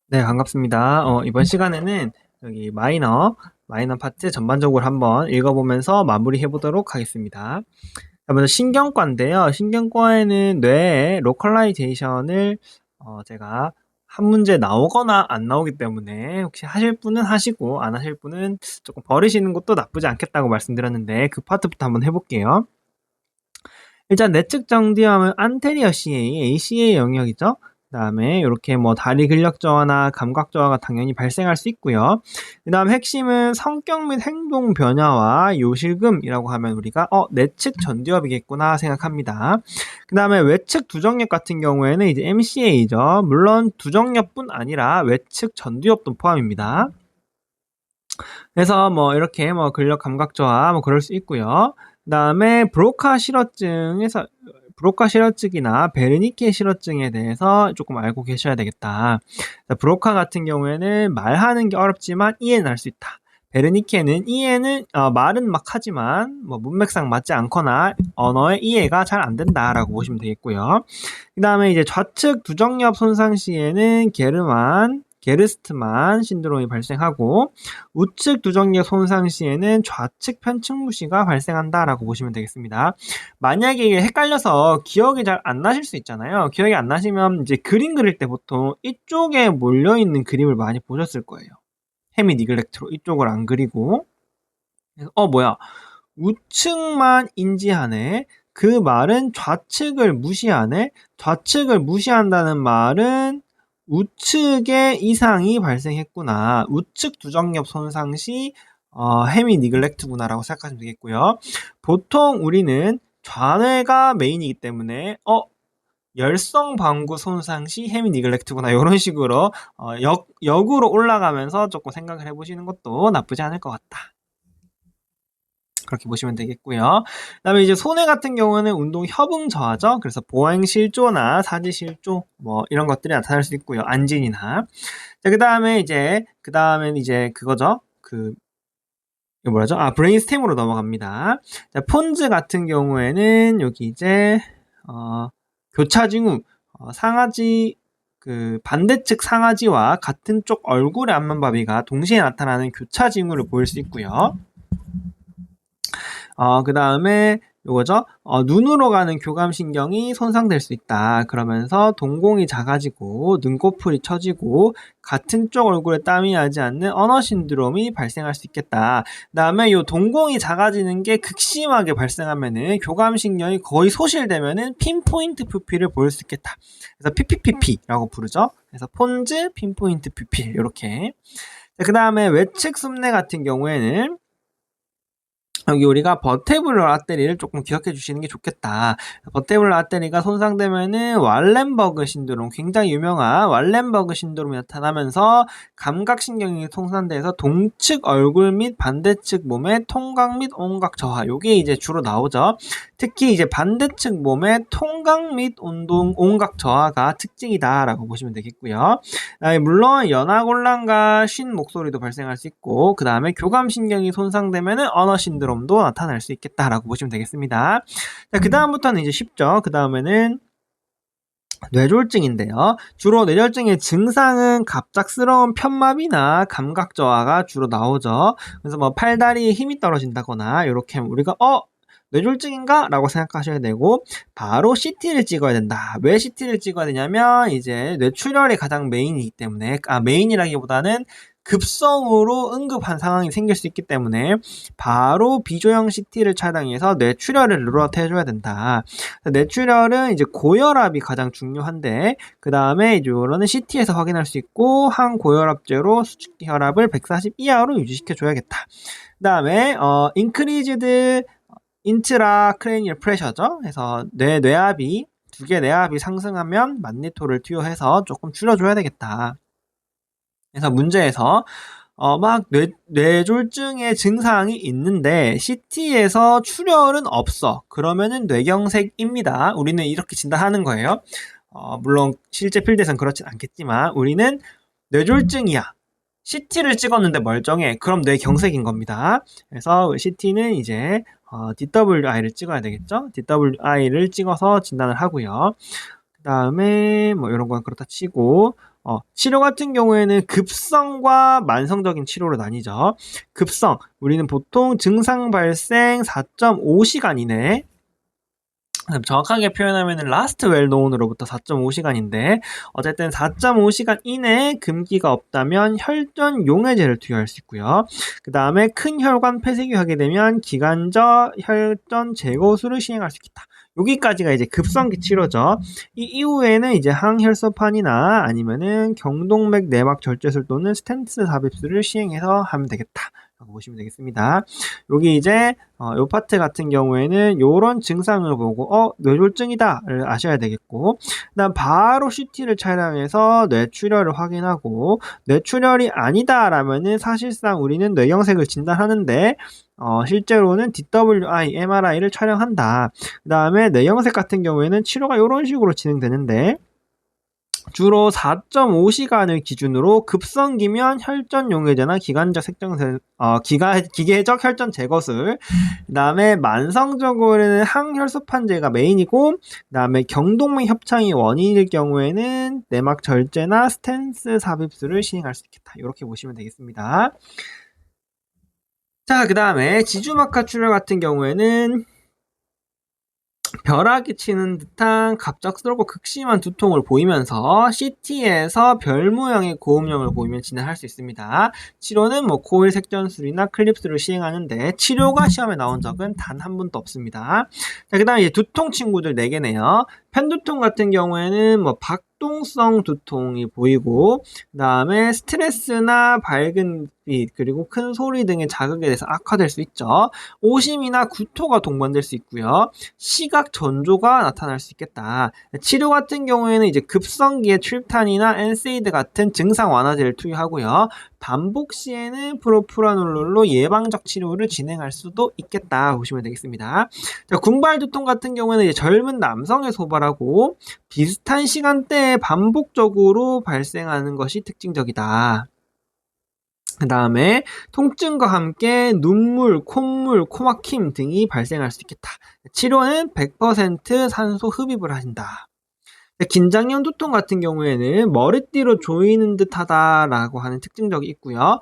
네, 반갑습니다. 이번 시간에는 여기 마이너 파트 전반적으로 한번 읽어보면서 마무리해 보도록 하겠습니다. 자, 먼저 신경과인데요. 신경과에는 뇌의 로컬라이제이션을 제가 한 문제 나오거나 안 나오기 때문에 혹시 하실 분은 하시고 안 하실 분은 조금 버리시는 것도 나쁘지 않겠다고 말씀드렸는데 그 파트부터 한번 해볼게요. 일단 내측 정디함은 안테리어 CA, ACA 영역이죠. 그다음에 이렇게 뭐 다리 근력 저하나 감각 저하가 당연히 발생할 수 있고요. 그다음 핵심은 성격 및 행동 변화와 요실금이라고 하면 우리가 내측 전두엽이겠구나 생각합니다. 그다음에 외측 두정엽 같은 경우에는 이제 MCA죠. 물론 두정엽뿐 아니라 외측 전두엽도 포함입니다. 그래서 뭐 이렇게 뭐 근력 감각 저하 뭐 그럴 수 있고요. 그다음에 브로카 실어증이나 베르니케 실어증에 대해서 조금 알고 계셔야 되겠다. 브로카 같은 경우에는 말하는 게 어렵지만 이해는 할 수 있다. 베르니케는 이해는 말은 막 하지만 뭐 문맥상 맞지 않거나 언어의 이해가 잘 안 된다라고 보시면 되겠고요. 그다음에 이제 좌측 두정엽 손상 시에는 게르스트만 신드롬이 발생하고 우측 두정엽 손상 시에는 좌측 편측무시가 발생한다라고 보시면 되겠습니다. 만약에 이게 헷갈려서 기억이 잘 안 나실 수 있잖아요. 기억이 안 나시면 이제 그림 그릴 때 보통 이쪽에 몰려 있는 그림을 많이 보셨을 거예요. 헤미 니글렉트로 이쪽을 안 그리고 그래서 뭐야 우측만 인지하네. 그 말은 좌측을 무시하네. 좌측을 무시한다는 말은 우측에 이상이 발생했구나. 우측 두정엽 손상 시 헤미 니글렉트구나라고 생각하시면 되겠고요. 보통 우리는 좌뇌가 메인이기 때문에 열성 방구 손상 시 헤미 니글렉트구나 이런 식으로 역으로 올라가면서 조금 생각을 해보시는 것도 나쁘지 않을 것 같다. 그렇게 보시면 되겠고요. 그다음에 이제 손해 같은 경우는 운동 협응 저하죠. 그래서 보행 실조나 사지 실조 뭐 이런 것들이 나타날 수 있고요. 안진이나. 자, 그다음엔 이제 그거죠. 이거 뭐라죠? 브레인스템으로 넘어갑니다. 자, 폰즈 같은 경우에는 여기 이제 교차 징후 상하지 반대측 상하지와 같은 쪽 얼굴의 안면바비가 동시에 나타나는 교차 징후를 보일 수 있고요. 그 다음에 요거죠. 눈으로 가는 교감신경이 손상될 수 있다. 그러면서 동공이 작아지고 눈꺼풀이 처지고 같은 쪽 얼굴에 땀이 나지 않는 언어 신드롬이 발생할 수 있겠다. 그 다음에 요 동공이 작아지는 게 극심하게 발생하면은 교감신경이 거의 소실되면은 핀포인트 퓨필을 보일 수 있겠다. 그래서 PPPP라고 부르죠. 그래서 폰즈, 핀포인트 퓨필 이렇게. 그 다음에 외측 습내 같은 경우에는 여기 우리가 버테블러 아테리를 조금 기억해 주시는 게 좋겠다. 버테블러 아테리가 손상되면은 왈렌버그 신드롬, 굉장히 유명한 왈렌버그 신드롬이 나타나면서 감각신경이 손상돼서 동측 얼굴 및 반대측 몸의 통각 및 온각 저하, 요게 이제 주로 나오죠. 특히 이제 반대측 몸의 통각 및 온각 저하가 특징이다라고 보시면 되겠고요. 물론 연하곤란과 쉰 목소리도 발생할 수 있고, 그 다음에 교감신경이 손상되면은 언어 신드롬도 나타날 수 있겠다라고 보시면 되겠습니다. 자, 그 다음부터는 이제 쉽죠. 그 다음에는 뇌졸중인데요. 주로 뇌졸중의 증상은 갑작스러운 편마비나 감각 저하가 주로 나오죠. 그래서 뭐 팔다리에 힘이 떨어진다거나 이렇게 우리가 뇌졸중인가? 라고 생각하셔야 되고 바로 CT를 찍어야 된다. 왜 CT를 찍어야 되냐면 이제 뇌출혈이 가장 메인이기 때문에 메인이라기보다는 급성으로 응급한 상황이 생길 수 있기 때문에 바로 비조형 CT를 촬영해서 뇌출혈을 룰아웃 해줘야 된다. 뇌출혈은 이제 고혈압이 가장 중요한데 그 다음에 이거는 CT에서 확인할 수 있고 항고혈압제로 수축혈압을 140 이하로 유지시켜줘야겠다. 그 다음에 인크리즈드 인트라 크레니얼 프레셔죠. 그래서 뇌압이 두 개 뇌압이 상승하면 만니토를 투여해서 조금 줄여줘야 되겠다. 그래서 문제에서 막 뇌졸중의 증상이 있는데 CT에서 출혈은 없어. 그러면은 뇌경색입니다. 우리는 이렇게 진단하는 거예요. 물론 실제 필드에선 그렇진 않겠지만 우리는 뇌졸중이야. CT를 찍었는데 멀쩡해. 그럼 뇌경색인 겁니다. 그래서 CT는 이제 DWI를 찍어야 되겠죠. DWI를 찍어서 진단을 하고요. 그 다음에 뭐 이런 건 그렇다 치고 치료 같은 경우에는 급성과 만성적인 치료로 나뉘죠. 급성, 우리는 보통 증상 발생 4.5시간 이내, 정확하게 표현하면 last well known으로부터 4.5시간인데 어쨌든 4.5시간 이내에 금기가 없다면 혈전 용해제를 투여할 수 있고요. 그 다음에 큰 혈관 폐쇄기 하게 되면 기관적 혈전 제거술을 시행할 수 있겠다. 여기까지가 이제 급성기 치료죠. 이 이후에는 이제 항혈소판이나 아니면은 경동맥 내막 절제술 또는 스텐트 삽입술을 시행해서 하면 되겠다. 라고 보시면 되겠습니다. 여기 이제 요 파트 같은 경우에는 요런 증상을 보고 뇌졸중이다를 아셔야 되겠고, 그다음 바로 CT를 촬영해서 뇌출혈을 확인하고, 뇌출혈이 아니다라면은 사실상 우리는 뇌경색을 진단하는데 실제로는 DWI, MRI를 촬영한다. 그 다음에 뇌경색 같은 경우에는 치료가 이런 식으로 진행되는데, 주로 4.5시간을 기준으로 급성기면 혈전 용해제나 기계적 혈전 제거술, 그 다음에 만성적으로는 항혈소판제가 메인이고, 그 다음에 경동맥 협착이 원인일 경우에는 내막 절제나 스텐스 삽입술을 시행할 수 있겠다. 이렇게 보시면 되겠습니다. 자, 그 다음에 지주막하 출혈 같은 경우에는 벼락이 치는 듯한 갑작스럽고 극심한 두통을 보이면서 CT에서 별 모양의 고음령을 보이면 진행할 수 있습니다. 치료는 코일 색전술이나 클립스를 시행하는데 치료가 시험에 나온 적은 단 한 번도 없습니다. 자, 그 다음에 이제 두통 친구들 4개네요. 편두통 같은 경우에는 박동성 두통이 보이고, 그 다음에 스트레스나 밝은 빛, 그리고 큰 소리 등의 자극에 대해서 악화될 수 있죠. 오심이나 구토가 동반될 수 있고요. 시각 전조가 나타날 수 있겠다. 치료 같은 경우에는 이제 급성기에 트립탄이나 엔세이드 같은 증상 완화제를 투여하고요. 반복 시에는 프로프라놀로 예방적 치료를 진행할 수도 있겠다 보시면 되겠습니다. 자, 군발 두통 같은 경우에는 이제 젊은 남성의 소발하고 비슷한 시간대에 반복적으로 발생하는 것이 특징적이다. 그 다음에 통증과 함께 눈물, 콧물, 코막힘 등이 발생할 수 있겠다. 치료는 100% 산소 흡입을 하신다. 긴장형 두통 같은 경우에는 머리띠로 조이는 듯 하다라고 하는 특징적이 있고요.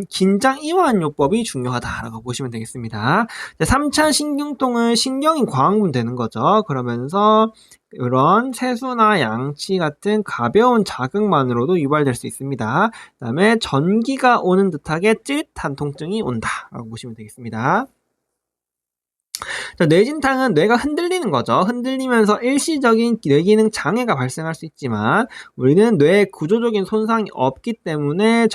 긴장 이완요법이 중요하다라고 보시면 되겠습니다. 3차 신경통은 신경이 과흥분되는 거죠. 그러면서 이런 세수나 양치 같은 가벼운 자극만으로도 유발될 수 있습니다. 그 다음에 전기가 오는 듯하게 찌릿한 통증이 온다라고 보시면 되겠습니다. 자, 뇌진탕은 뇌가 흔들리는 거죠. 흔들리면서 일시적인 뇌기능 장애가 발생할 수 있지만 우리는 뇌 구조적인 손상이 없기 때문에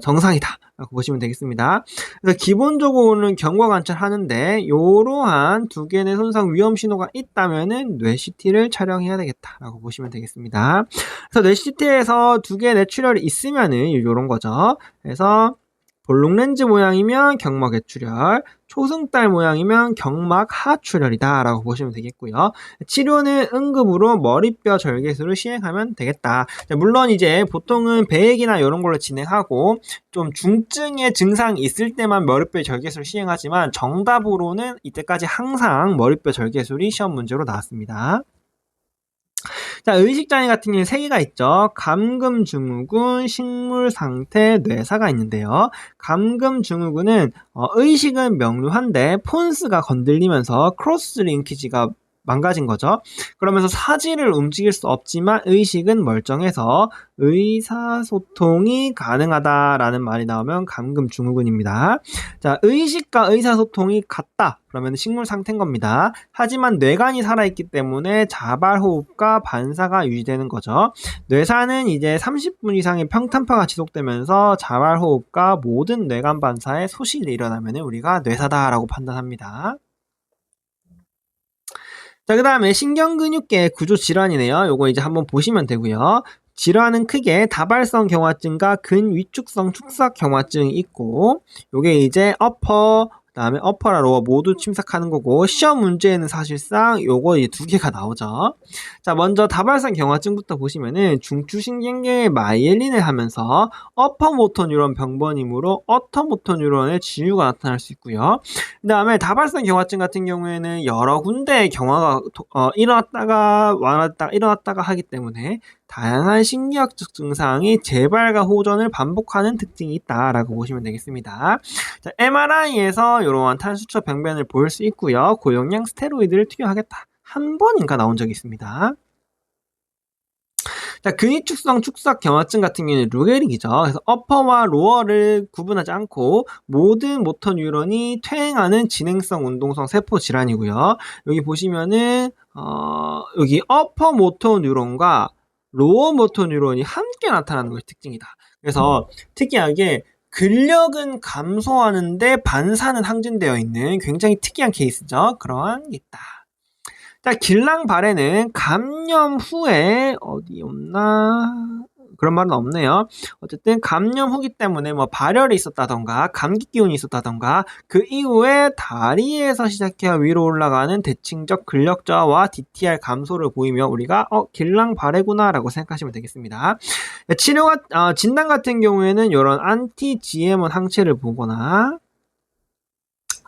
정상이다 라고 보시면 되겠습니다. 그래서 기본적으로는 경과 관찰하는데 이러한 두 개의 뇌 손상 위험 신호가 있다면은 뇌 CT를 촬영해야 되겠다 라고 보시면 되겠습니다. 그래서 뇌 CT에서 두 개의 뇌출혈이 있으면은 이런 거죠. 그래서 볼록렌즈 모양이면 경막 외출혈, 초승달 모양이면 경막 하출혈이다 라고 보시면 되겠고요. 치료는 응급으로 머리뼈 절개술을 시행하면 되겠다. 물론 이제 보통은 배액이나 이런 걸로 진행하고 좀 중증의 증상이 있을 때만 머리뼈 절개술을 시행하지만 정답으로는 이때까지 항상 머리뼈 절개술이 시험 문제로 나왔습니다. 자, 의식장애 같은 경우는 3개가 있죠. 감금증후군, 식물상태, 뇌사가 있는데요. 감금증후군은 의식은 명료한데 폰스가 건들리면서 크로스 링키지가 망가진 거죠. 그러면서 사지를 움직일 수 없지만 의식은 멀쩡해서 의사소통이 가능하다라는 말이 나오면 감금증후군입니다. 자, 의식과 의사소통이 같다. 그러면 식물 상태인 겁니다. 하지만 뇌관이 살아있기 때문에 자발호흡과 반사가 유지되는 거죠. 뇌사는 이제 30분 이상의 평탄파가 지속되면서 자발호흡과 모든 뇌관 반사에 소실이 일어나면 우리가 뇌사다라고 판단합니다. 자, 그 다음에 신경근육계 구조질환이네요. 요거 이제 한번 보시면 되고요. 질환은 크게 다발성 경화증과 근위축성 축삭 경화증이 있고, 요게 이제 어퍼, 그다음에 어퍼랑 로어 모두 침삭하는 거고 시험 문제에는 사실상 요거 이제 2개가 나오죠. 자, 먼저 다발성 경화증부터 보시면은 중추신경계의 마이엘린을 하면서 어퍼 모터 뉴런 병번이므로 어터 모터 뉴런의 지유가 나타날 수 있고요. 그다음에 다발성 경화증 같은 경우에는 여러 군데의 경화가 일어났다가 완화했다가 일어났다가 하기 때문에 다양한 신기학적 증상이 재발과 호전을 반복하는 특징이 있다라고 보시면 되겠습니다. 자, MRI에서 이러한 탄수처 병변을 볼 수 있고요. 고용량 스테로이드를 투여하겠다. 한 번인가 나온 적이 있습니다. 자, 근위축성 축삭 경화증 같은 경우는 루게릭이죠. 그래서 어퍼와 로어를 구분하지 않고 모든 모터 뉴런이 퇴행하는 진행성 운동성 세포 질환이고요. 여기 보시면은 여기 어퍼 모터 뉴런과 로어 모터 뉴런이 함께 나타나는 것이 특징이다. 그래서 특이하게 근력은 감소하는데 반사는 항진되어 있는 굉장히 특이한 케이스죠. 그러한 게 있다. 자, 길랑발에는 감염 후에 어디 없나? 그런 말은 없네요. 어쨌든 감염 후기 때문에 뭐 발열이 있었다던가 감기 기운이 있었다던가 그 이후에 다리에서 시작해 위로 올라가는 대칭적 근력 저하와 DTR 감소를 보이며 우리가 길랑발해구나라고 생각하시면 되겠습니다. 치료가 진단 같은 경우에는 이런 안티 GM1 항체를 보거나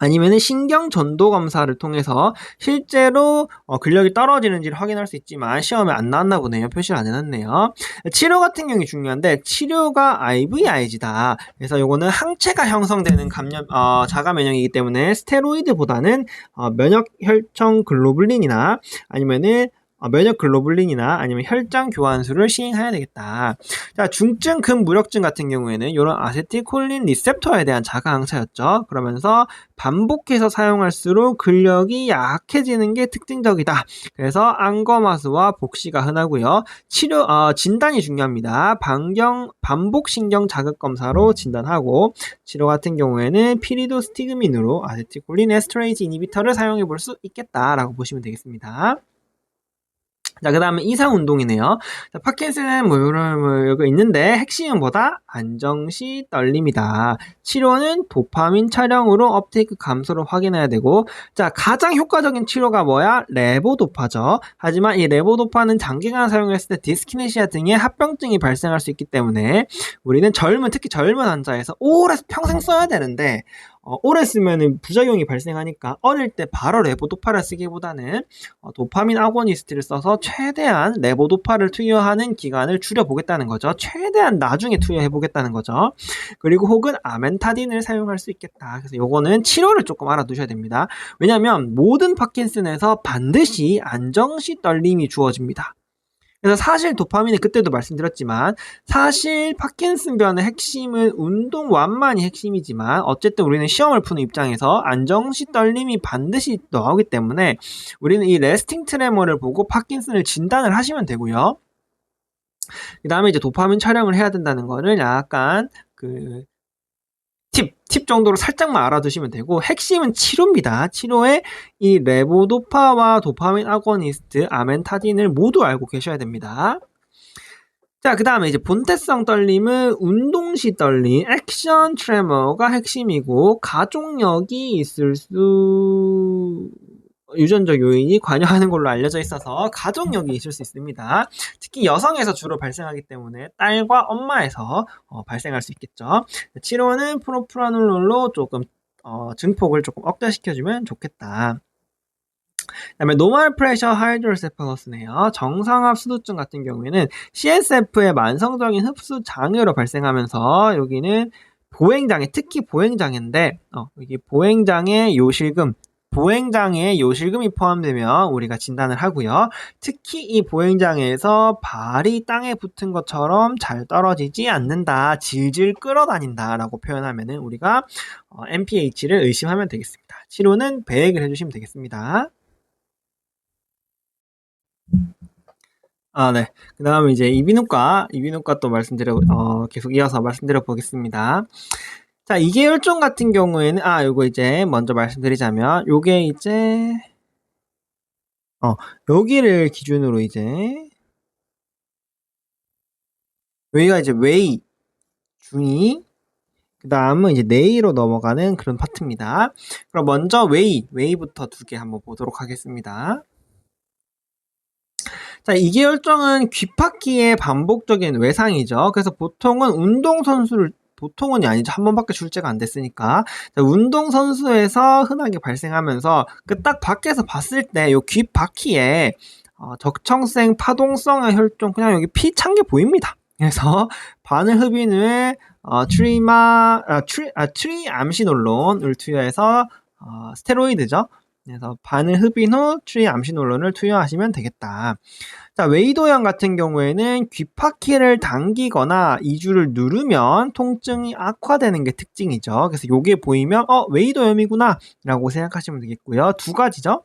아니면은 신경 전도 검사를 통해서 실제로 근력이 떨어지는지를 확인할 수 있지만 시험에 안 나왔나 보네요. 표시를 안 해놨네요. 치료 같은 경우이 중요한데 치료가 IVIG다. 그래서 요거는 항체가 형성되는 자가 면역이기 때문에 스테로이드보다는 면역 혈청 글로불린이나 아니면은 면역 글로불린이나 아니면 혈장 교환술을 시행해야 되겠다. 자, 중증 근무력증 같은 경우에는 이런 아세틸콜린 리셉터에 대한 자가 항체였죠. 그러면서 반복해서 사용할수록 근력이 약해지는 게 특징적이다. 그래서 안검하수와 복시가 흔하고요. 진단이 중요합니다. 반복 신경 자극 검사로 진단하고 치료 같은 경우에는 피리도스티그민으로 아세틸콜린 에스터레이지 이니비터를 사용해 볼 수 있겠다라고 보시면 되겠습니다. 자, 그 다음에 이상 운동이네요. 자, 파킨슨은 이거 있는데 핵심은 뭐다? 안정시 떨림이다. 치료는 도파민 촬영으로 업테이크 감소를 확인해야 되고, 자, 가장 효과적인 치료가 뭐야? 레보도파죠. 하지만 이 레보도파는 장기간 사용했을 때 디스키네시아 등의 합병증이 발생할 수 있기 때문에 우리는 특히 젊은 환자에서 오래 평생 써야 되는데 오래 쓰면 부작용이 발생하니까 어릴 때 바로 레보도파를 쓰기보다는 도파민 아고니스트를 써서 최대한 레보도파를 투여하는 기간을 줄여보겠다는 거죠. 최대한 나중에 투여해보겠다는 거죠. 그리고 혹은 아멘타딘을 사용할 수 있겠다. 그래서 요거는 치료를 조금 알아두셔야 됩니다. 왜냐하면 모든 파킨슨에서 반드시 안정시 떨림이 주어집니다. 그래서 사실 도파민은 그때도 말씀드렸지만 사실 파킨슨병의 핵심은 운동 완만이 핵심이지만 어쨌든 우리는 시험을 푸는 입장에서 안정시 떨림이 반드시 나오기 때문에 우리는 이 레스팅 트레머를 보고 파킨슨을 진단을 하시면 되고요. 그 다음에 이제 도파민 촬영을 해야 된다는 거를 약간 팁 정도로 살짝만 알아두시면 되고 핵심은 치료입니다. 치료에 이 레보도파와 도파민 아고니스트, 아멘타딘을 모두 알고 계셔야 됩니다. 자, 그 다음에 이제 본태성 떨림은 운동시 떨림, 액션 트레머가 핵심이고 가족력이 있을 수 유전적 요인이 관여하는 걸로 알려져 있어서 가족력이 있을 수 있습니다. 특히 여성에서 주로 발생하기 때문에 딸과 엄마에서 발생할 수 있겠죠. 치료는 프로프라놀로 조금 증폭을 조금 억제시켜주면 좋겠다. 그다음에 노멀 프레셔 하이드로세팔러스네요. 정상압 수두증 같은 경우에는 CSF의 만성적인 흡수 장애로 발생하면서 여기는 보행장애, 특히 보행장애인데 여기 보행장애 요실금 보행장애에 요실금이 포함되면 우리가 진단을 하고요. 특히 이 보행장애에서 발이 땅에 붙은 것처럼 잘 떨어지지 않는다, 질질 끌어다닌다 라고 표현하면 우리가 MPH를 의심하면 되겠습니다. 치료는 배액을 해주시면 되겠습니다. 네. 그 다음에 이제 이비인후과 또 계속 이어서 말씀드려 보겠습니다. 자, 이계혈종 같은 경우에는, 요거 이제 먼저 말씀드리자면, 요게 이제, 여기를 기준으로 이제, 여기가 이제 웨이, 중이, 그 그 다음은 이제 뇌로 넘어가는 그런 파트입니다. 그럼 먼저 웨이부터 2개 한번 보도록 하겠습니다. 자, 이계혈정은 귓바퀴의 반복적인 외상이죠. 그래서 보통은 보통은이 아니죠. 한 번밖에 출제가 안 됐으니까. 자, 운동선수에서 흔하게 발생하면서 그 딱 밖에서 봤을 때 요 귓바퀴에 적청성 파동성의 혈종, 그냥 여기 피 찬 게 보입니다. 그래서 바늘 흡인 후에 트리암시놀론을 투여해서 스테로이드죠. 그래서 바늘 흡인 후 트리암시놀론을 투여하시면 되겠다. 자, 웨이도형 같은 경우에는 귓바퀴를 당기거나 이주를 누르면 통증이 악화되는 게 특징이죠. 그래서 요게 보이면 웨이도염이구나 라고 생각하시면 되겠고요. 2가지죠.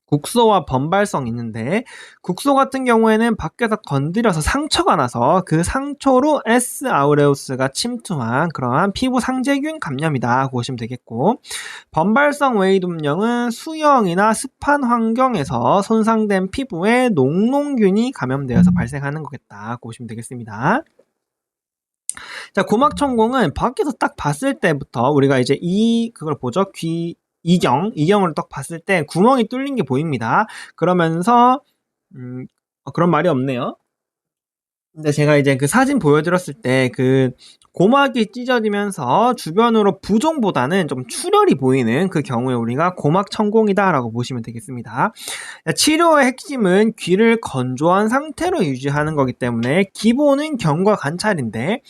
국소와 범발성 있는데, 국소 같은 경우에는 밖에서 건드려서 상처가 나서 그 상처로 S 아우레우스가 침투한 그러한 피부 상재균 감염이다 보시면 되겠고, 범발성 웨이돔령은 수영이나 습한 환경에서 손상된 피부에 녹농균이 감염되어서 발생하는 거겠다 보시면 되겠습니다. 자, 고막천공은 밖에서 딱 봤을 때부터 우리가 이제 그걸 보죠. 이경을 딱 봤을 때 구멍이 뚫린 게 보입니다. 그러면서 그런 말이 없네요. 근데 제가 이제 그 사진 보여드렸을 때 그 고막이 찢어지면서 주변으로 부종보다는 좀 출혈이 보이는 그 경우에 우리가 고막천공이다라고 보시면 되겠습니다. 치료의 핵심은 귀를 건조한 상태로 유지하는 거기 때문에 기본은 경과 관찰인데,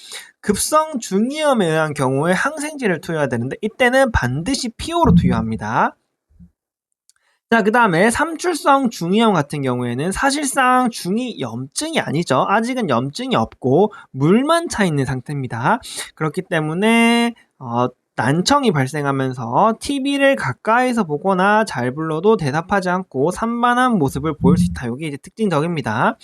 급성 중이염에 의한 경우에 항생제를 투여해야 되는데 이때는 반드시 피오로 투여합니다. 자, 그 다음에 삼출성 중이염 같은 경우에는 사실상 중이염증이 아니죠. 아직은 염증이 없고 물만 차 있는 상태입니다. 그렇기 때문에 난청이 발생하면서 TV를 가까이서 보거나 잘 불러도 대답하지 않고 산만한 모습을 보일 수 있다. 이게 이제 특징적입니다.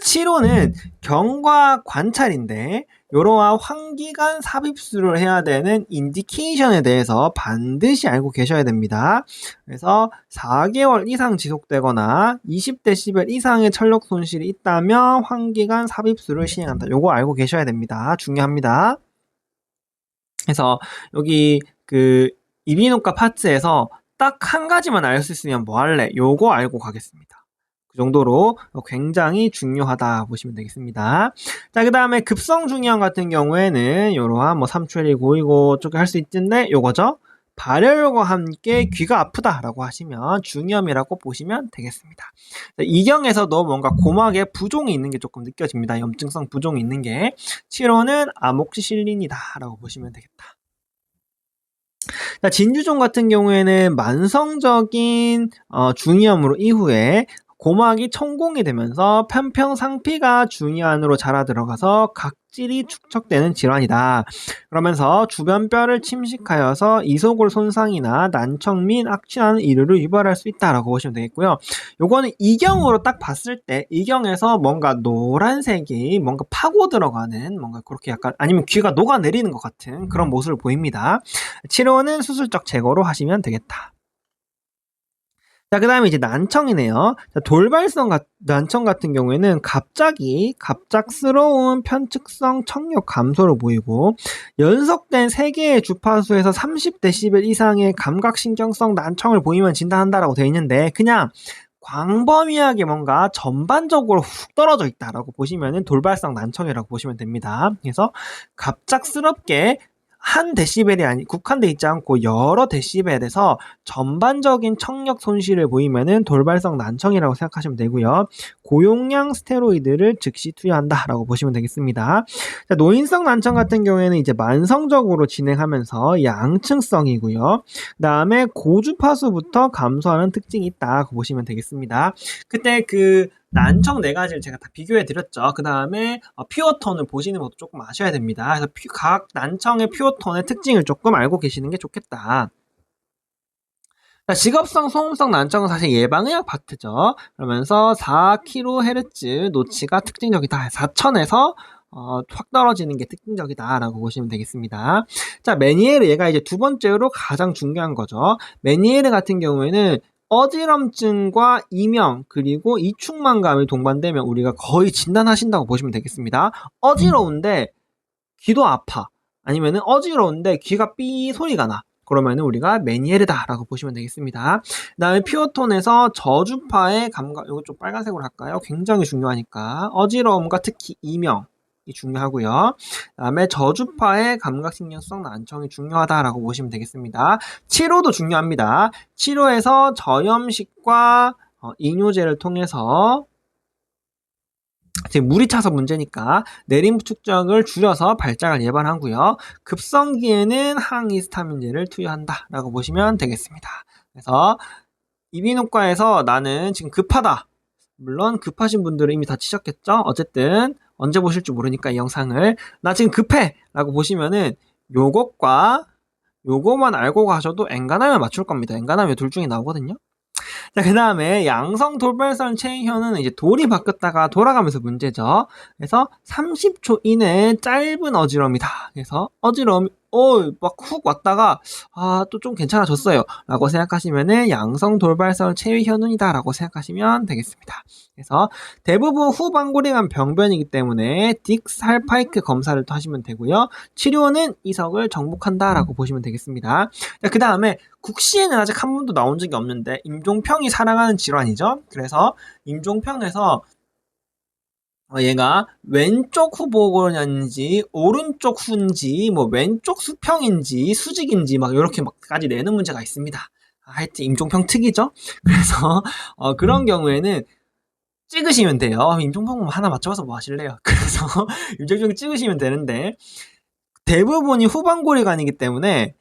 치료는 경과 관찰인데 이러한 환기관 삽입술을 해야 되는 인디케이션에 대해서 반드시 알고 계셔야 됩니다. 그래서 4개월 이상 지속되거나 20dB 이상의 철력 손실이 있다면 환기관 삽입술을 시행한다. 요거 알고 계셔야 됩니다. 중요합니다. 그래서 여기 그 이비인후과 파트에서 딱 한 가지만 알 수 있으면 뭐 할래? 요거 알고 가겠습니다. 그 정도로 굉장히 중요하다 보시면 되겠습니다. 자, 그 다음에 급성 중이염 같은 경우에는 이러한 뭐 3초1, 5이고 어쩌게 할 수 있는데 요거죠. 발열과 함께 귀가 아프다라고 하시면 중이염이라고 보시면 되겠습니다. 이경에서도 뭔가 고막에 부종이 있는 게 조금 느껴집니다. 염증성 부종이 있는 게. 치료는 아목시실린이다라고 보시면 되겠다. 자, 진주종 같은 경우에는 만성적인 중이염으로 이후에 고막이 천공이 되면서 편평상피가 중이 안으로 자라 들어가서 각질이 축적되는 질환이다. 그러면서 주변 뼈를 침식하여서 이소골 손상이나 난청 및 악취나는 이류를 유발할 수 있다라고 보시면 되겠고요. 요거는 이경으로 딱 봤을 때 이경에서 뭔가 노란색이 뭔가 파고 들어가는 뭔가 그렇게 약간 아니면 귀가 녹아내리는 것 같은 그런 모습을 보입니다. 치료는 수술적 제거로 하시면 되겠다. 자, 그 다음에 이제 난청이네요. 자, 돌발성 난청 같은 경우에는 갑작스러운 편측성 청력 감소를 보이고 연속된 3개의 주파수에서 30dB 이상의 감각신경성 난청을 보이면 진단한다라고 되어 있는데 그냥 광범위하게 뭔가 전반적으로 훅 떨어져 있다라고 보시면은 돌발성 난청이라고 보시면 됩니다. 그래서 갑작스럽게 한 데시벨이 국한돼 있지 않고 여러 데시벨에서 전반적인 청력 손실을 보이면은 돌발성 난청이라고 생각하시면 되고요. 고용량 스테로이드를 즉시 투여한다라고 보시면 되겠습니다. 자, 노인성 난청 같은 경우에는 이제 만성적으로 진행하면서 양층성이고요. 그다음에 고주파수부터 감소하는 특징이 있다고 보시면 되겠습니다. 그때 그 난청 4가지를 제가 다 비교해 드렸죠. 그 다음에 퓨어톤을 보시는 것도 조금 아셔야 됩니다. 그래서 각 난청의 퓨어톤의 특징을 조금 알고 계시는 게 좋겠다. 자, 직업성 소음성 난청은 사실 예방의학 파트죠. 그러면서 4kHz 노치가 특징적이다. 4000에서 확 떨어지는 게 특징적이다라고 보시면 되겠습니다. 자, 메니에르 얘가 이제 2번째로 가장 중요한 거죠. 메니에르 같은 경우에는 어지럼증과 이명 그리고 이충만감이 동반되면 우리가 거의 진단하신다고 보시면 되겠습니다. 어지러운데 귀도 아파. 아니면은 어지러운데 귀가 삐 소리가 나. 그러면은 우리가 메니에르다라고 보시면 되겠습니다. 그다음에 피오톤에서 저주파의 감각, 이거 좀 빨간색으로 할까요? 굉장히 중요하니까 어지러움과 특히 이명이 중요하고요. 그다음에 저주파의 감각신경성 난청이 중요하다라고 보시면 되겠습니다. 치료도 중요합니다. 치료에서 저염식과 이뇨제를 통해서 지금 물이 차서 문제니까 내림 축적을 줄여서 발작을 예방하고요. 급성기에는 항히스타민제를 투여한다라고 보시면 되겠습니다. 그래서 이비인후과에서 나는 지금 급하다. 물론 급하신 분들은 이미 다 치셨겠죠. 어쨌든 언제 보실지 모르니까 이 영상을 나 지금 급해 라고 보시면은 요것과 요거만 알고 가셔도 엔간하면 맞출 겁니다. 엔간하면 둘 중에 나오거든요. 자, 그 다음에 양성 돌발성 체인현은 이제 돌이 바뀌었다가 돌아가면서 문제죠. 그래서 30초 이내에 짧은 어지러움이다. 그래서 어지러움이 막 훅 왔다가 또 좀 괜찮아졌어요 라고 생각하시면은 양성 돌발성 체위 현운이다 라고 생각하시면 되겠습니다. 그래서 대부분 후방골이간 병변이기 때문에 딕살파이크 검사를 또 하시면 되고요. 치료는 이석을 정복한다 라고 보시면 되겠습니다. 그 다음에 국시에는 아직 한 번도 나온 적이 없는데 임종평이 사랑하는 질환이죠. 그래서 임종평에서 얘가 왼쪽 후보고인지 오른쪽 후인지 뭐 왼쪽 수평인지 수직인지 막 이렇게 막까지 내는 문제가 있습니다. 하여튼 임종평 특이죠. 그래서 그런 경우에는 찍으시면 돼요. 임종평 하나 맞춰봐서 뭐 하실래요? 그래서 임종평 찍으시면 되는데 대부분이 후방고리관이기 때문에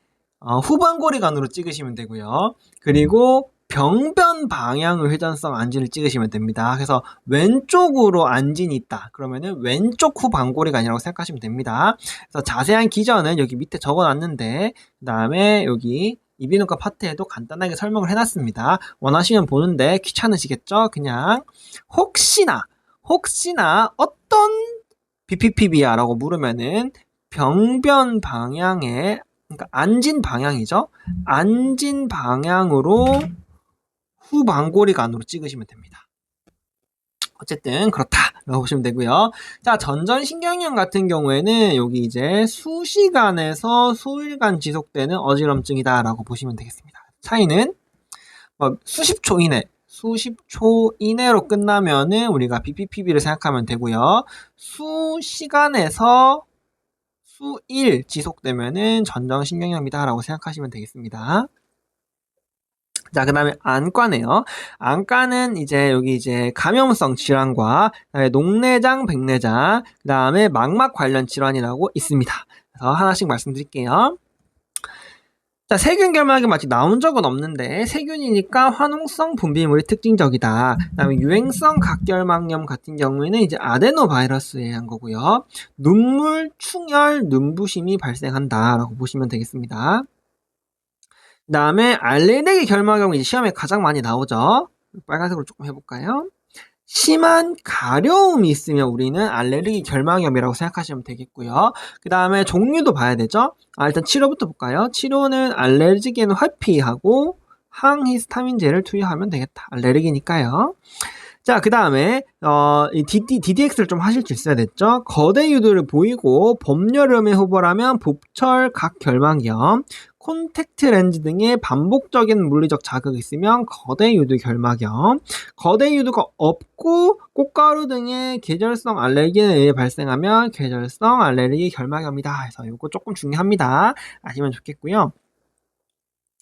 후방고리관으로 찍으시면 되고요. 그리고 병변 방향의 회전성 안진을 찍으시면 됩니다. 그래서 왼쪽으로 안진이 있다. 그러면은 왼쪽 후방고리관이라고 생각하시면 됩니다. 그래서 자세한 기전은 여기 밑에 적어놨는데 그 다음에 여기 이비인후과 파트에도 간단하게 설명을 해놨습니다. 원하시면 보는데 귀찮으시겠죠? 그냥 혹시나 어떤 BPPB야라고 물으면은 병변 방향에 그러니까 안진 방향이죠. 안진 방향으로 후방고리관으로 찍으시면 됩니다. 어쨌든 그렇다라고 보시면 되고요. 자, 전전신경염 같은 경우에는 여기 이제 수시간에서 수일간 지속되는 어지럼증이다라고 보시면 되겠습니다. 차이는 수십 초 이내로 끝나면은 우리가 BPPB를 생각하면 되고요. 수시간에서 수일 지속되면은 전정신경염이다라고 생각하시면 되겠습니다. 자, 그 다음에 안과네요. 안과는 이제 여기 이제 감염성 질환과 그다음에 녹내장, 백내장, 그 다음에 망막 관련 질환이라고 있습니다. 그래서 하나씩 말씀드릴게요. 자, 세균 결막염 아직 나온 적은 없는데 세균이니까 화농성 분비물이 특징적이다. 그 다음에 유행성 각결막염 같은 경우에는 이제 아데노바이러스에 의한 거고요. 눈물, 충혈, 눈부심이 발생한다라고 보시면 되겠습니다. 그 다음에 알레르기 결막염이 이제 시험에 가장 많이 나오죠. 빨간색으로 조금 해볼까요? 심한 가려움이 있으면 우리는 알레르기 결막염이라고 생각하시면 되겠고요. 그 다음에 종류도 봐야 되죠. 일단 치료부터 볼까요? 치료는 알레르기에는 화피하고 항히스타민제를 투여하면 되겠다. 알레르기니까요. 자, 그 다음에 DDX를 좀 하실 수 있어야 됐죠. 거대 유두를 보이고 봄여름의 후보라면 봅철 각결막염, 콘택트 렌즈 등의 반복적인 물리적 자극이 있으면 거대 유두 결막염, 거대 유두가 없고 꽃가루 등의 계절성 알레르기에 의해 발생하면 계절성 알레르기 결막염이다. 해서 이거 조금 중요합니다. 아시면 좋겠고요.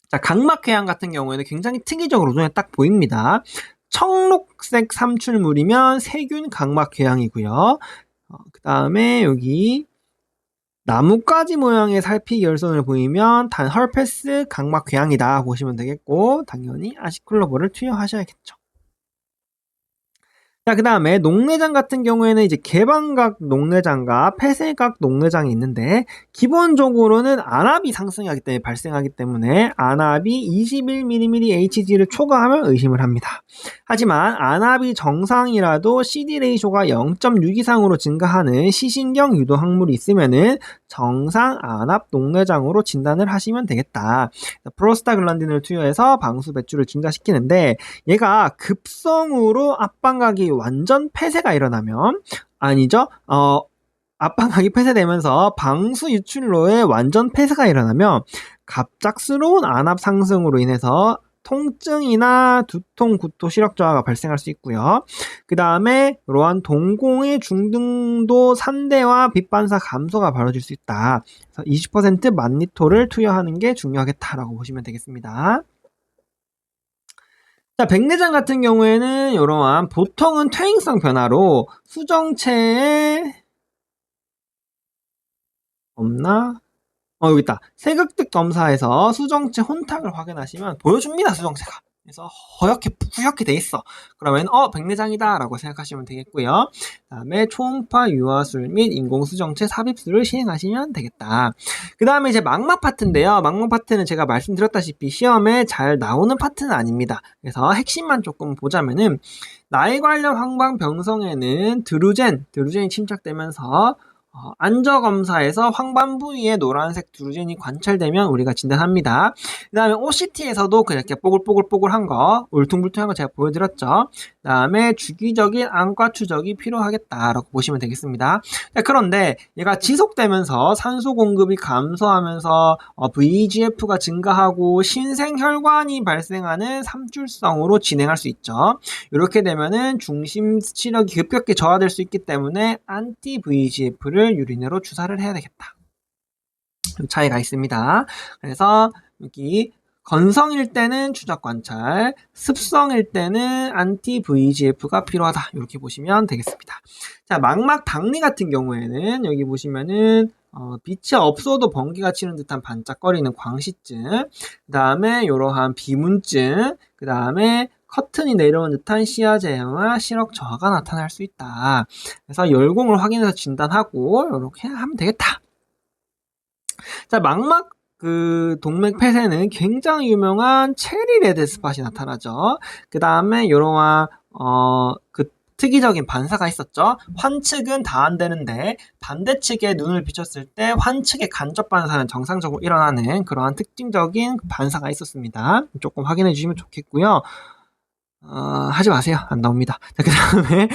자, 각막궤양 같은 경우에는 굉장히 특이적으로 눈에 딱 보입니다. 청록색 삼출물이면 세균 각막궤양이고요. 그 다음에 여기 나뭇가지 모양의 살피 열선을 보이면 단 헐페스 각막궤양이다 보시면 되겠고 당연히 아시클로버를 투여하셔야겠죠. 자, 그 다음에 녹내장 같은 경우에는 이제 개방각 녹내장과 폐쇄각 녹내장이 있는데 기본적으로는 안압이 상승하기 때문에 발생하기 때문에 안압이 21mm Hg를 초과하면 의심을 합니다. 하지만 안압이 정상이라도 CD 레이쇼가 0.6 이상으로 증가하는 시신경 유도 항물이 있으면은 정상 안압 녹내장으로 진단을 하시면 되겠다. 프로스타글란딘을 투여해서 방수 배출을 증가시키는데 얘가 급성으로 앞방각이 완전 폐쇄가 일어나면 아니죠. 압박각이 폐쇄되면서 방수 유출로의 완전 폐쇄가 일어나며 갑작스러운 안압 상승으로 인해서 통증이나 두통, 구토, 시력 저하가 발생할 수 있고요. 그 다음에 이러한 동공의 중등도 산대와 빛 반사 감소가 벌어질 수 있다. 그래서 20% 만리토를 투여하는 게 중요하겠다라고 보시면 되겠습니다. 자, 백내장 같은 경우에는 이러한 보통은 퇴행성 변화로 수정체에 없나? 여기 있다. 세극득 검사에서 수정체 혼탁을 확인하시면 보여줍니다, 수정체가. 그래서 뿌옇게 돼 있어. 그러면 백내장이다 라고 생각하시면 되겠고요. 그 다음에 초음파 유화술 및 인공수정체 삽입술을 시행하시면 되겠다. 그 다음에 이제 망막 파트인데요. 망막 파트는 제가 말씀드렸다시피 시험에 잘 나오는 파트는 아닙니다. 그래서 핵심만 조금 보자면은 나이 관련 황반병성에는 드루젠이 침착되면서 안저검사에서 황반 부위에 노란색 드루젠이 관찰되면 우리가 진단합니다. 그 다음에 OCT에서도 그렇게 뽀글뽀글뽀글한 거, 울퉁불퉁한 거 제가 보여드렸죠. 그 다음에 주기적인 안과 추적이 필요하겠다라고 보시면 되겠습니다. 그런데 얘가 지속되면서 산소 공급이 감소하면서 VEGF가 증가하고 신생혈관이 발생하는 삼출성으로 진행할 수 있죠. 이렇게 되면은 중심 시력이 급격히 저하될 수 있기 때문에 안티 VEGF를 유리내로 주사를 해야 되겠다. 차이가 있습니다. 그래서 여기 건성일 때는 추적 관찰, 습성일 때는 안티 VEGF가 필요하다. 이렇게 보시면 되겠습니다. 자, 망막 박리 같은 경우에는 여기 보시면은 빛이 없어도 번개가 치는 듯한 반짝거리는 광시증, 그 다음에 이러한 비문증, 그 다음에 커튼이 내려온 듯한 시야 제형과 시력 저하가 나타날 수 있다. 그래서 열공을 확인해서 진단하고 이렇게 하면 되겠다. 자, 망막 동맥 폐쇄는 굉장히 유명한 체리 레드 스팟이 나타나죠. 그 다음에 이러한 특이적인 반사가 있었죠. 환측은 다 안 되는데 반대측에 눈을 비췄을 때 환측의 간접 반사는 정상적으로 일어나는 그러한 특징적인 반사가 있었습니다. 조금 확인해 주시면 좋겠고요. 하지 마세요. 안 나옵니다. 자, 그 다음에,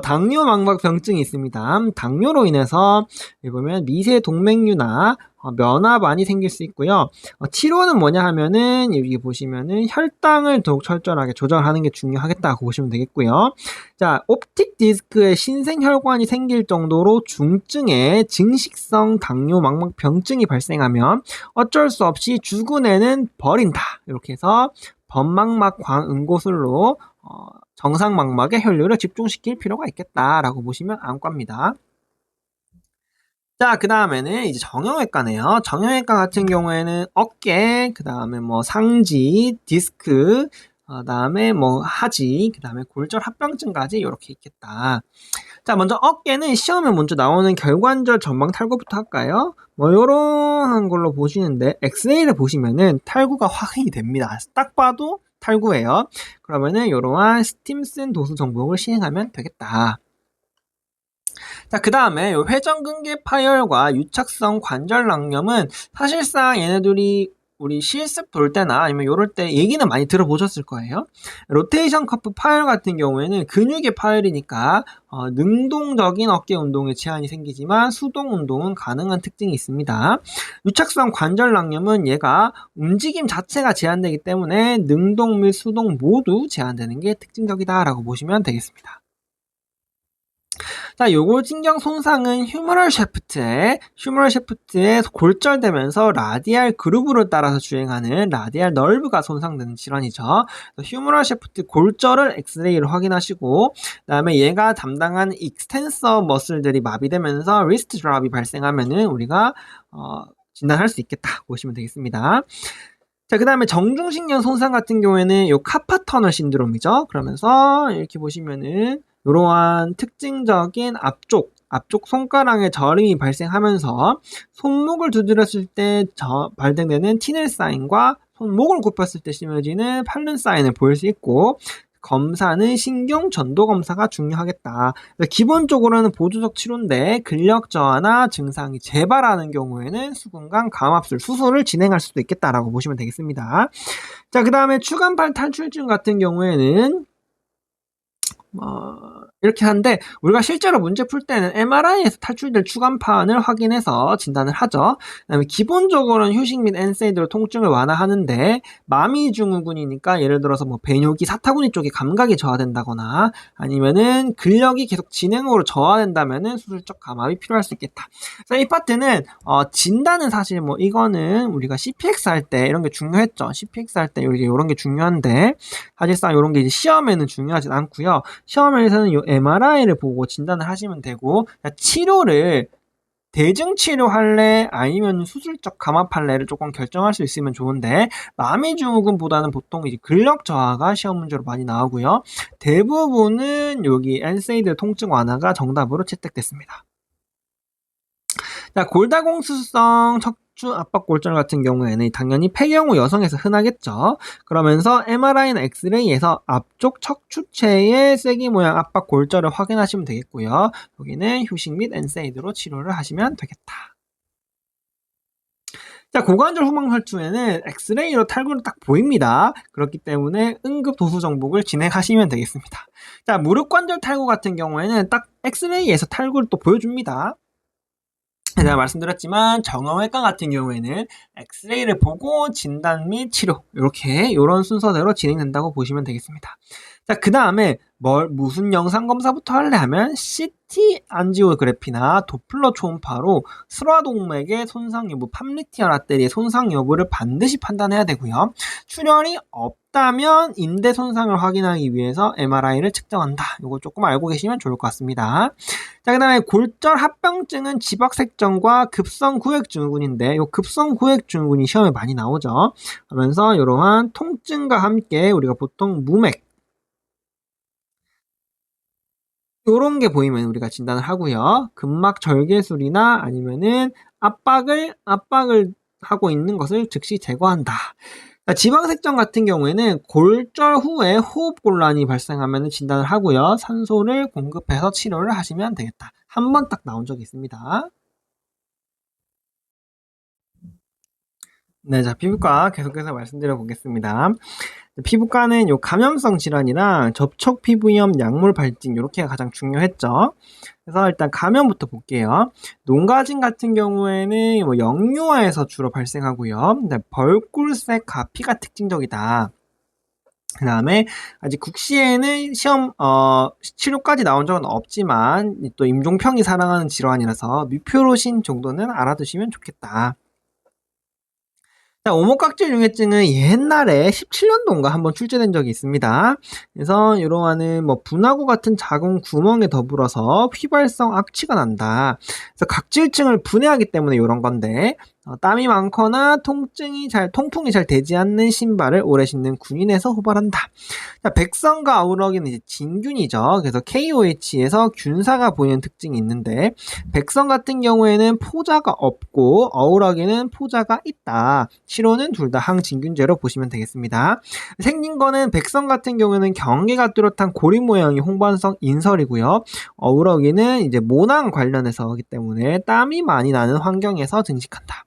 당뇨 망막 병증이 있습니다. 당뇨로 인해서, 여기 보면 미세 동맥류나, 면화반이 생길 수 있고요. 치료는 뭐냐 하면은, 여기 보시면은, 혈당을 더욱 철저하게 조절하는 게 중요하겠다고 보시면 되겠고요. 자, 옵틱 디스크에 신생혈관이 생길 정도로 중증의 증식성 당뇨 망막 병증이 발생하면 어쩔 수 없이 주근에는 버린다. 이렇게 해서, 범망막 광응고술로 정상 망막의 혈류를 집중시킬 필요가 있겠다라고 보시면 안과입니다. 자, 그 다음에는 이제 정형외과네요. 정형외과 같은 경우에는 어깨, 그 다음에 뭐 상지, 디스크, 그 다음에 뭐 하지, 그 다음에 골절 합병증까지 이렇게 있겠다. 자, 먼저 어깨는 시험에 먼저 나오는 결관절 전방 탈구부터 할까요? 뭐 요런 걸로 보시는데 엑스레이를 보시면은 탈구가 확인이 됩니다. 딱 봐도 탈구예요. 그러면은 이러한 스팀슨 도수 정복을 시행하면 되겠다. 자, 그 다음에 회전근개 파열과 유착성 관절낭염은 사실상 얘네들이 우리 실습 볼 때나 아니면 요럴 때 얘기는 많이 들어보셨을 거예요. 로테이션 커프 파열 같은 경우에는 근육의 파열이니까 능동적인 어깨 운동에 제한이 생기지만 수동 운동은 가능한 특징이 있습니다. 유착성 관절낭염은 얘가 움직임 자체가 제한되기 때문에 능동 및 수동 모두 제한되는 게 특징적이다라고 보시면 되겠습니다. 자, 요골신경 손상은 휴머럴 셰프트에 골절되면서 라디알 그루브를 따라서 주행하는 라디알 널브가 손상되는 질환이죠. 휴머럴 셰프트 골절을 엑스레이로 확인하시고 그다음에 얘가 담당한 익스텐서 머슬들이 마비되면서 리스트 드랍이 발생하면은 우리가 진단할 수 있겠다 보시면 되겠습니다. 자, 그 다음에 정중신경 손상 같은 경우에는 요 카파터널 신드롬이죠. 그러면서 이렇게 보시면은 이러한 특징적인 앞쪽 손가락에 저림이 발생하면서 손목을 두드렸을 때 발생되는 티넬 사인과 손목을 굽혔을 때 심해지는 팔른 사인을 보일 수 있고 검사는 신경 전도 검사가 중요하겠다. 기본적으로는 보조적 치료인데 근력 저하나 증상이 재발하는 경우에는 수근강 감압술 수술을 진행할 수도 있겠다라고 보시면 되겠습니다. 자, 그 다음에 추간팔 탈출증 같은 경우에는 이렇게 하는데 우리가 실제로 문제 풀 때는 MRI에서 탈출될 추간판을 확인해서 진단을 하죠. 그다음에 기본적으로는 휴식 및 엔세이드로 통증을 완화하는데 마미증후군이니까 예를 들어서 뭐 배뇨기, 사타구니 쪽에 감각이 저하된다거나 아니면은 근력이 계속 진행으로 저하된다면은 수술적 감압이 필요할 수 있겠다. 그래서 이 파트는 진단은 사실 뭐 이거는 우리가 CPX 할 때 이런 게 중요했죠. CPX 할 때 이런 게 중요한데 사실상 이런 게 이제 시험에는 중요하진 않고요. 시험에서는 요 MRI를 보고 진단을 하시면 되고 치료를 대증 치료할래 아니면 수술적 감압할래를 조금 결정할 수 있으면 좋은데 마미증후군보다는 보통 이제 근력 저하가 시험 문제로 많이 나오고요. 대부분은 여기 엔세이드 통증 완화가 정답으로 채택됐습니다. 자, 골다공증성 척추 압박 골절 같은 경우에는 당연히 폐경후 여성에서 흔하겠죠. 그러면서 MRI나 엑스레이에서 앞쪽 척추체의 쐐기 모양 압박 골절을 확인하시면 되겠고요. 여기는 휴식 및 엔세이드로 치료를 하시면 되겠다. 자, 고관절 후방 혈투에는 엑스레이로 탈구를 딱 보입니다. 그렇기 때문에 응급 도수 정복을 진행하시면 되겠습니다. 자, 무릎 관절 탈구 같은 경우에는 딱 엑스레이에서 탈구를 또 보여줍니다. 제가 말씀드렸지만 정형외과 같은 경우에는 엑스레이를 보고 진단 및 치료 이런 순서대로 진행된다고 보시면 되겠습니다. 자, 그 다음에 무슨 영상 검사부터 할래 하면 CT 안지오그래피나 도플러 초음파로 슬화동맥의 손상 여부, 팜리티얼 아테리의 손상 여부를 반드시 판단해야 되고요. 출혈이 없다면 인대 손상을 확인하기 위해서 MRI를 측정한다. 이거 조금 알고 계시면 좋을 것 같습니다. 자, 그 다음에 골절 합병증은 지박색정과 급성구획증후군인데 이 급성구획증후군이 시험에 많이 나오죠. 그러면서 이러한 통증과 함께 우리가 보통 무맥 요런 게 보이면 우리가 진단을 하고요. 근막 절개술이나 아니면은 압박을 하고 있는 것을 즉시 제거한다. 지방색정 같은 경우에는 골절 후에 호흡곤란이 발생하면 진단을 하고요. 산소를 공급해서 치료를 하시면 되겠다. 한 번 딱 나온 적이 있습니다. 네, 자, 피부과 계속해서 말씀드려 보겠습니다. 피부과는 요 감염성 질환이랑 접촉 피부염, 약물 발진 요렇게가 가장 중요했죠. 그래서 일단 감염부터 볼게요. 농가진 같은 경우에는 뭐 영유아에서 주로 발생하고요. 벌꿀색 가피가 특징적이다. 그 다음에 아직 국시에는 시험 치료까지 나온 적은 없지만 또 임종평이 사랑하는 질환이라서 미표로신 정도는 알아두시면 좋겠다. 자, 오목각질 융해증은 옛날에 17년도인가 한번 출제된 적이 있습니다. 그래서 이러한 뭐 분화구 같은 작은 구멍에 더불어서 휘발성 악취가 난다. 그래서 각질층을 분해하기 때문에 이런 건데 땀이 많거나 통풍이 잘 되지 않는 신발을 오래 신는 군인에서 호발한다. 자, 백성과 어우러기는 이제 진균이죠. 그래서 KOH에서 균사가 보이는 특징이 있는데 백성 같은 경우에는 포자가 없고 어우러기는 포자가 있다. 치료는 둘 다 항진균제로 보시면 되겠습니다. 생긴 거는 백성 같은 경우에는 경계가 뚜렷한 고리 모양이 홍반성 인설이고요. 어우러기는 이제 모낭 관련해서 하기 때문에 땀이 많이 나는 환경에서 증식한다.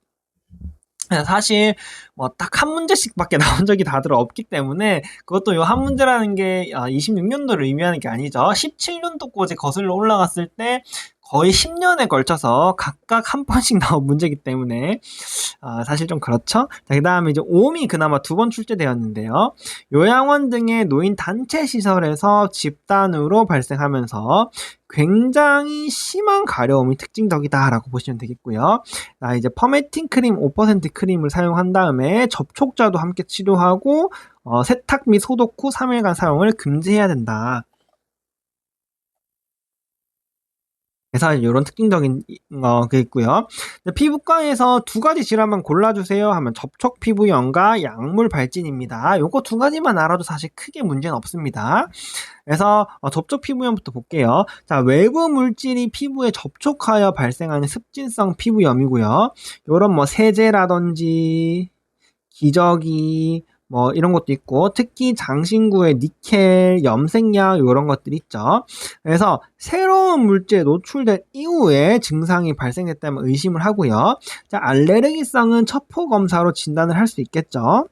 사실 뭐 딱 한 문제씩밖에 나온 적이 다들 없기 때문에 그것도 요 한 문제라는 게 26년도를 의미하는 게 아니죠. 17년도까지 거슬러 올라갔을 때 거의 10년에 걸쳐서 각각 한 번씩 나온 문제이기 때문에 사실 좀 그렇죠. 자, 그 다음에 이제 오음이 그나마 2번 출제되었는데요. 요양원 등의 노인 단체 시설에서 집단으로 발생하면서 굉장히 심한 가려움이 특징적이다라고 보시면 되겠고요. 이제 퍼메틴 크림 5% 크림을 사용한 다음에 접촉자도 함께 치료하고 세탁 및 소독 후 3일간 사용을 금지해야 된다. 그래서 이런 특징적인 게 있고요. 피부과에서 2가지 질환만 골라주세요 하면 접촉 피부염과 약물 발진입니다. 요거 2가지만 알아도 사실 크게 문제는 없습니다. 그래서 접촉 피부염부터 볼게요. 자, 외부 물질이 피부에 접촉하여 발생하는 습진성 피부염이고요. 요런 뭐 세제라든지 기저귀 뭐 이런 것도 있고 특히 장신구에 니켈, 염색약 이런 것들이 있죠. 그래서 새로운 물질에 노출된 이후에 증상이 발생했다면 의심을 하고요. 자, 알레르기성은 첩포 검사로 진단을 할 수 있겠죠.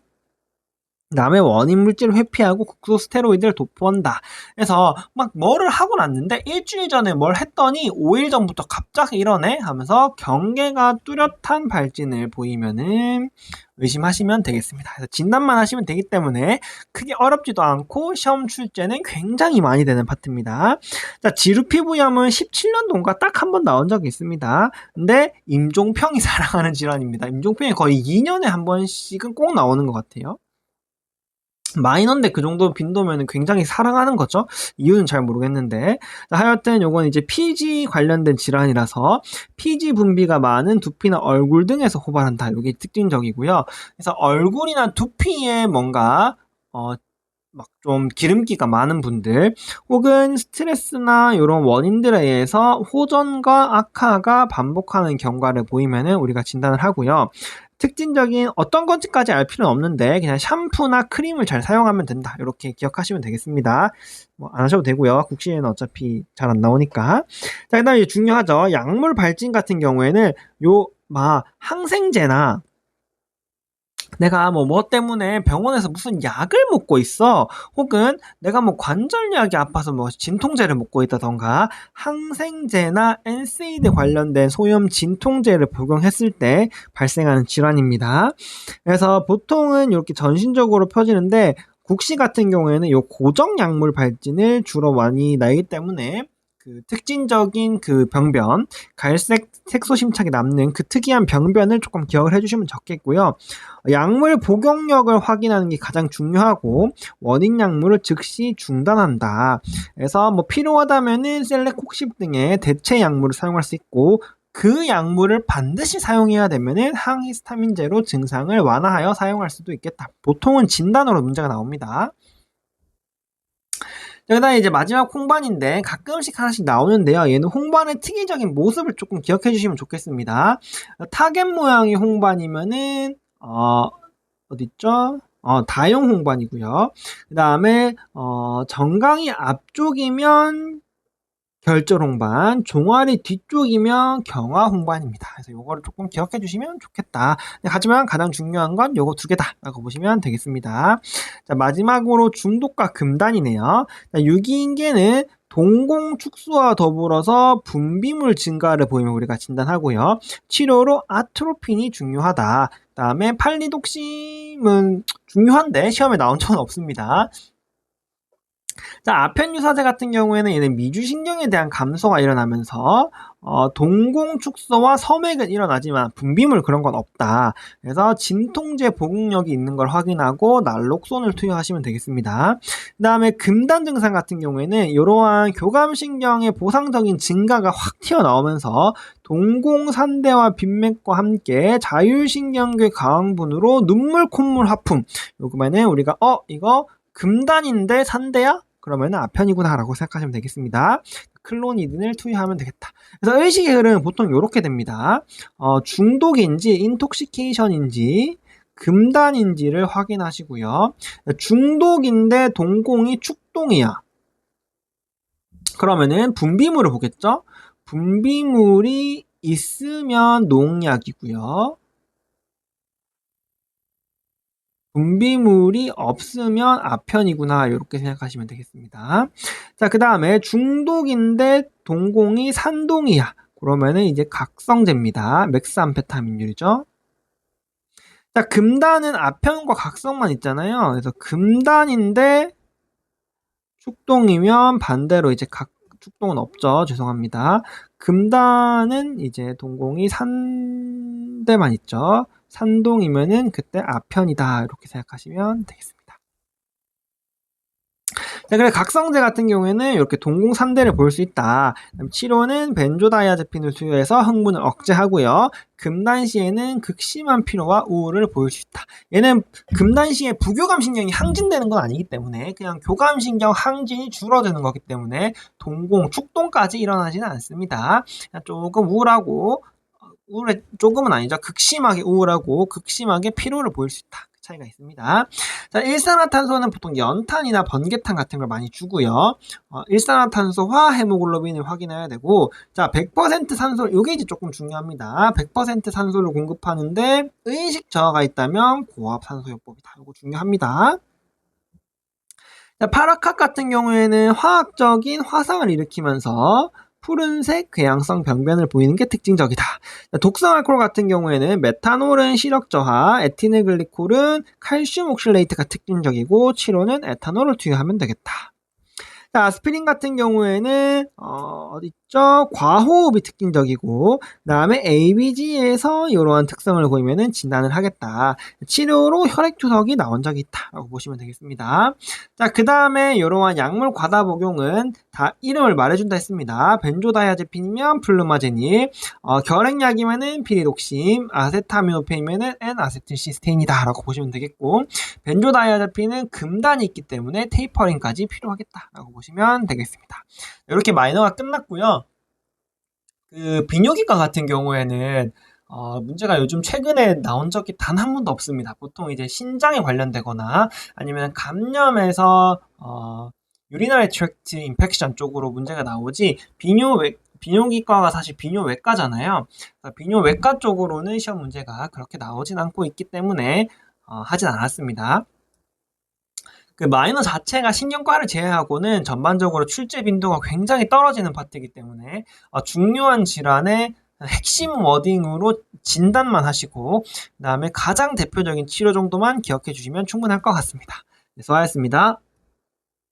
남의 원인 물질을 회피하고 국소 스테로이드를 도포한다. 그래서 막 뭐를 하고 났는데 일주일 전에 뭘 했더니 5일 전부터 갑자기 이러네 하면서 경계가 뚜렷한 발진을 보이면은 의심하시면 되겠습니다. 그래서 진단만 하시면 되기 때문에 크게 어렵지도 않고 시험 출제는 굉장히 많이 되는 파트입니다. 자, 지루피부염은 17년도인가 딱 한 번 나온 적이 있습니다. 근데 임종평이 사랑하는 질환입니다. 임종평이 거의 2년에 한 번씩은 꼭 나오는 것 같아요. 마이너인데 그 정도 빈도면 굉장히 사랑하는 거죠. 이유는 잘 모르겠는데. 하여튼 요건 이제 피지 관련된 질환이라서 피지 분비가 많은 두피나 얼굴 등에서 호발한다. 요게 특징적이고요. 그래서 얼굴이나 두피에 뭔가 막 좀 기름기가 많은 분들 혹은 스트레스나 이런 원인들에 의해서 호전과 악화가 반복하는 경과를 보이면은 우리가 진단을 하고요. 특징적인 어떤 건지까지 알 필요는 없는데 그냥 샴푸나 크림을 잘 사용하면 된다. 이렇게 기억하시면 되겠습니다. 뭐 안 하셔도 되고요. 국시에는 어차피 잘 안 나오니까. 자, 그다음에 중요하죠. 약물 발진 같은 경우에는 요 막 항생제나 내가 뭐 때문에 병원에서 무슨 약을 먹고 있어. 혹은 내가 뭐 관절약이 아파서 뭐 진통제를 먹고 있다던가 항생제나 NSAID 관련된 소염 진통제를 복용했을 때 발생하는 질환입니다. 그래서 보통은 이렇게 전신적으로 펴지는데 국시 같은 경우에는 요 고정 약물 발진을 주로 많이 나기 때문에 그 특징적인 그 병변, 갈색 색소 심착이 남는 그 특이한 병변을 조금 기억을 해주시면 좋겠고요. 약물 복용력을 확인하는 게 가장 중요하고 원인 약물을 즉시 중단한다. 그래서 뭐 필요하다면은 셀레콕십 등의 대체 약물을 사용할 수 있고 그 약물을 반드시 사용해야 되면은 항히스타민제로 증상을 완화하여 사용할 수도 있겠다. 보통은 진단으로 문제가 나옵니다. 그다음에 이제 마지막 홍반인데 가끔씩 하나씩 나오는데요. 얘는 홍반의 특이적인 모습을 조금 기억해 주시면 좋겠습니다. 타겟 모양의 홍반이면은 어딨죠? 다용 홍반이고요. 그다음에 정강이 앞쪽이면 결절 홍반, 종아리 뒤쪽이면 경화 홍반입니다. 그래서 요거를 조금 기억해 주시면 좋겠다. 하지만 가장 중요한 건 요거 두 개다라고 보시면 되겠습니다. 자, 마지막으로 중독과 금단이네요. 자, 유기인계는 동공 축소와 더불어서 분비물 증가를 보이면 우리가 진단하고요. 치료로 아트로핀이 중요하다. 그다음에 팔리독심은 중요한데 시험에 나온 적은 없습니다. 자, 아편유사제 같은 경우에는 얘는 미주신경에 대한 감소가 일어나면서 동공 축소와 섬액은 일어나지만 분비물 그런 건 없다. 그래서 진통제 복용력이 있는 걸 확인하고 날록손을 투여하시면 되겠습니다. 그 다음에 금단 증상 같은 경우에는 이러한 교감신경의 보상적인 증가가 확 튀어나오면서 동공산대와 빈맥과 함께 자율신경계 강황분으로 눈물 콧물 하품. 요거면은 우리가 이거 금단인데 산대야? 그러면 아편이구나 라고 생각하시면 되겠습니다. 클로니딘을 투여하면 되겠다. 그래서 의식의 흐름은 보통 이렇게 됩니다. 중독인지 인톡시케이션인지 금단인지를 확인하시고요. 중독인데 동공이 축동이야. 그러면은 분비물을 보겠죠? 분비물이 있으면 농약이고요. 분비물이 없으면 아편이구나 이렇게 생각하시면 되겠습니다. 자, 그 다음에 중독인데 동공이 산동이야. 그러면은 이제 각성제입니다. 맥스암페타민율이죠. 자, 금단은 아편과 각성만 있잖아요. 그래서 금단인데 축동이면 반대로 이제 축동은 없죠. 죄송합니다. 금단은 이제 동공이 산대만 있죠. 산동이면은 그때 아편이다 이렇게 생각하시면 되겠습니다. 자, 그래 각성제 같은 경우에는 이렇게 동공산대를 볼 수 있다. 치료는 벤조다이아제핀을 투여해서 흥분을 억제하고요. 금단 시에는 극심한 피로와 우울을 보일 수 있다. 얘는 금단 시에 부교감 신경이 항진되는 건 아니기 때문에 그냥 교감 신경 항진이 줄어드는 거기 때문에 동공 축동까지 일어나지는 않습니다. 조금 우울하고 조금은 아니죠. 극심하게 우울하고 극심하게 피로를 보일 수 있다. 차이가 있습니다. 자, 일산화탄소는 보통 연탄이나 번개탄 같은 걸 많이 주고요. 일산화탄소와 헤모글로빈을 확인해야 되고, 자, 100% 산소, 이게 이제 조금 중요합니다. 100% 산소를 공급하는데 의식 저하가 있다면 고압 산소요법이다. 이거 중요합니다. 자, 파라캅 같은 경우에는 화학적인 화상을 일으키면서 푸른색 궤양성 병변을 보이는 게 특징적이다. 독성 알코올 같은 경우에는 메탄올은 시력 저하, 에티닐글리콜은 칼슘 옥실레이트가 특징적이고 치료는 에탄올을 투여하면 되겠다. 자, 아스피린 같은 경우에는 어디있죠? 과호흡이 특징적이고 그다음에 ABG에서 이러한 특성을 보이면은 진단을 하겠다. 치료로 혈액투석이 나온 적이 있다라고 보시면 되겠습니다. 자, 그다음에 이러한 약물 과다 복용은 다 이름을 말해준다 했습니다. 벤조다이아제핀이면 플루마제닐, 결핵약이면은 피리독심, 아세타미노펜이면은 N아세틸시스테인이다라고 보시면 되겠고, 벤조다이아제핀은 금단이 있기 때문에 테이퍼링까지 필요하겠다라고 보시면 되겠습니다. 이렇게 마이너가 끝났고요. 그 비뇨기과 같은 경우에는 문제가 요즘 최근에 나온 적이 단 한 번도 없습니다. 보통 이제 신장에 관련되거나 아니면 감염에서 유리너리 트랙트 인펙션 쪽으로 문제가 나오지 비뇨기과가 사실 비뇨외과잖아요. 비뇨외과 쪽으로는 시험 문제가 그렇게 나오진 않고 있기 때문에 하진 않았습니다. 그 마이너 자체가 신경과를 제외하고는 전반적으로 출제 빈도가 굉장히 떨어지는 파트이기 때문에 중요한 질환의 핵심 워딩으로 진단만 하시고 그 다음에 가장 대표적인 치료 정도만 기억해 주시면 충분할 것 같습니다. 네, 수고하셨습니다.